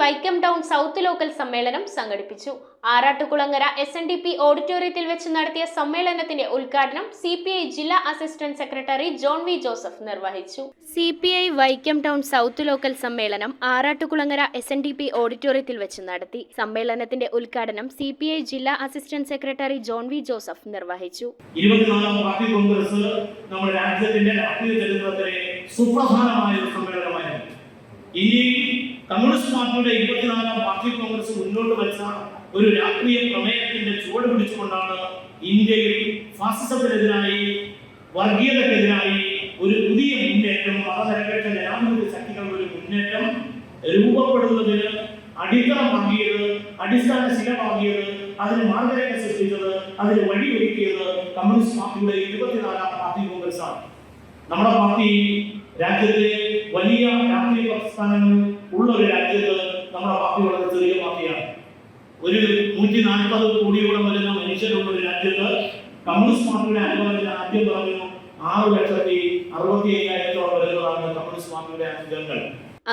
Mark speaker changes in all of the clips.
Speaker 1: Vaikom town south local സമ്മേളനം സംഘടിപ്പിച്ചു. Arattukulangara SNDP ഓഡിറ്റോറിയത്തിൽ വെച്ച് നടത്തിയ സമ്മേളനത്തിന്റെ ഉദ്ഘാടനം CPI ജില്ലാ assistant secretary John V Joseph നിർവഹിച്ചു. CPI Vaikom town south local സമ്മേളനം ആറാട്ടുകുളങ്ങര SNDP ഓഡിറ്റോറിയത്തിൽ വെച്ച് നടത്തി. സമ്മേളനത്തിന്റെ ഉദ്ഘാടനം CPI ജില്ലാ assistant secretary John V Joseph നിർവഹിച്ചു.
Speaker 2: 24ാം പാർട്ടി കോൺഗ്രസ് നമ്മുടെ രാജ്യത്തിന്റെ രാഷ്ട്രീയ ചരിത്രത്തിലെ സുപ്രധാനമായ ഒരു സമ്മേളനമായിരുന്നു. ഇന്ത്യയിൽ കമ്മ്യൂണിസ്റ്റ് പാർട്ടിയുടെ 24ാം പാർട്ടി കോൺഗ്രസ് മുന്നോട്ട് വെച്ച ഒരു രാഷ്ട്രീയ പ്രമേയത്തിന്റെ ചുവട് പിടിച്ചുകൊണ്ടാണ് ഇന്ത്യയിൽ ഫാസിസത്തിനെതിരായി, വർഗീയതക്കെതിരായി ഒരു പുതിയ മുന്നേറ്റം, മതനിരപേക്ഷ ജനാധിപത്യ ശക്തികളുടെ ഒരു മുന്നേറ്റം രൂപപ്പെടുന്നതിന് അടിത്തറമാകിയത്, അടിസ്ഥാന ശിലമാകിയത്, അതിന് മാർഗരേഖ സൃഷ്ടിച്ചത്, അതിന് വഴിയൊരുക്കിയത് കമ്മ്യൂണിസ്റ്റ് പാർട്ടിയുടെ 24ാം പാർട്ടി കോൺഗ്രസ് ആണ്. നമ്മുടെ പാർട്ടി രാജ്യത്തെ വലിയ രാഷ്ട്രീയ പ്രസ്ഥാനങ്ങൾ ഉള്ള ഒരു രാജ്യത്ത് നമ്മുടെ പാർട്ടി വളരെ ചെറിയ പാർട്ടിയാണ്. ഒരു 140 കോടിയോളം വരുന്ന മനുഷ്യരുള്ള ഒരു രാജ്യത്ത് കമ്മ്യൂണിസ്റ്റ് പാർട്ടിയുടെ അംഗങ്ങൾ ആദ്യം പറഞ്ഞു 6,65,000 വരുന്നതാണ് കമ്മ്യൂണിസ്റ്റ് പാർട്ടിയുടെ അംഗങ്ങൾ.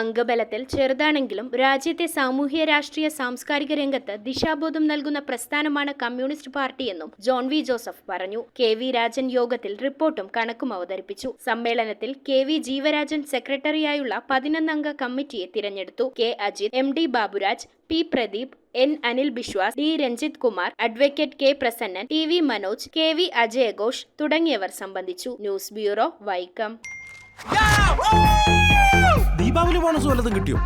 Speaker 1: അംഗബലത്തിൽ ചെറുതാണെങ്കിലും രാജ്യത്തെ സാമൂഹ്യ രാഷ്ട്രീയ സാംസ്കാരിക രംഗത്ത് ദിശാബോധം നൽകുന്ന പ്രസ്ഥാനമാണ് കമ്മ്യൂണിസ്റ്റ് പാർട്ടിയെന്നും ജോൺ വി ജോസഫ് പറഞ്ഞു. KV രാജൻ യോഗത്തിൽ റിപ്പോർട്ടും കണക്കും അവതരിപ്പിച്ചു. സമ്മേളനത്തിൽ KV ജീവരാജൻ സെക്രട്ടറിയായുള്ള 11 അംഗ കമ്മിറ്റിയെ തിരഞ്ഞെടുത്തു. K Ajith, MD Baburaj, P Pradeep, N Anil Biswas, D Ranjith Kumar, advocate K Prasannan, TV Manoj, KV അജയഘോഷ് തുടങ്ങിയവർ സംബന്ധിച്ചു. News bureau, Vaikom.
Speaker 3: Deepavali bonus വല്ലതും കിട്ടിയോ?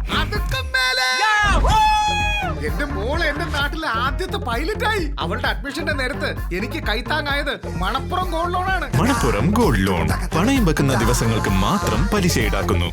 Speaker 4: എന്റെ മോള് എന്റെ നാട്ടിലെ ആദ്യത്തെ പൈലറ്റായി. അവളുടെ അഡ്മിഷന്റെ നേരത്ത് എനിക്ക് കൈത്താങ്ങായത് മണപ്പുറം ഗോൾഡ് ലോൺ ആണ്.
Speaker 5: മണപ്പുറം ഗോൾഡ് ലോൺ പണയം വെക്കുന്ന ദിവസങ്ങൾക്ക് മാത്രം പലിശ ഈടാക്കുന്നു.